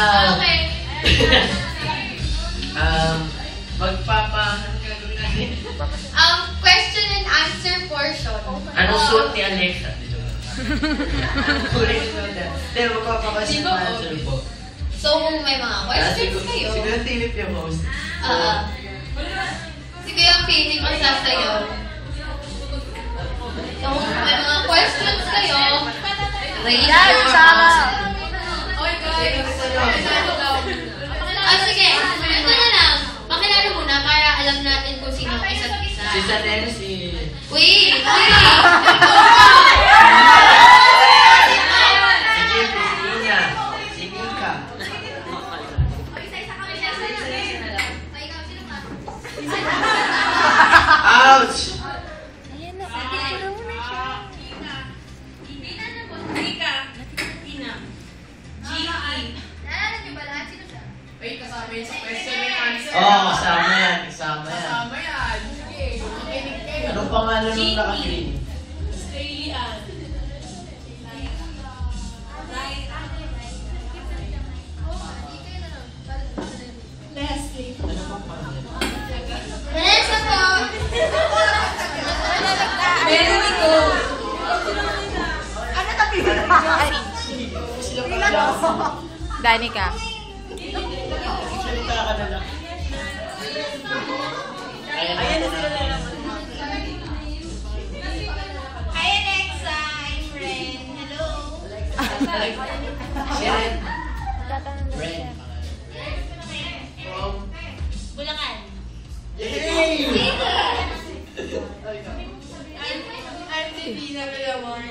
Okay. Ano gagawin natin? Question and answer portion. Anong suot ni Alexa? Hindi, magpapakasyon na answer po. So, kung may mga questions kayo, Siguro Philip yung host. sige yung Philip ang sasayaw. So, kung may mga questions kayo, raise your hand. Sige, ito na lang. Pakilala muna para alam natin kung sino ang isa't isa. Si Sanel, si... Wait! Ouch! Ayan na, picture mo na siya. Tina. G.E. Naalala niyo ba lahat? Sino siya? Wait, kasama yun sa question and answer. Oo, kasama yan. Kasama yan. Kasama yan. Sige, makinig kayo. Anong pangalan nung naka-green? Australian. Leslie. Ano pang pangalan? Vanessa po! Benedico. Ano tabi ka? Danica. Salita ka na lang. Ayan na sila na lang. Hi Alexa! I'm Ren. Hello! Ren. Tatanong na Ren. siya. From... Bulacan. Yay! Argentina, Milamon.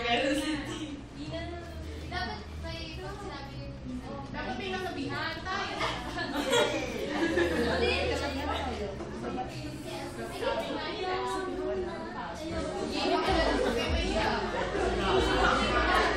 Dapat may pag sinabi yun. Dapat may nasabihan.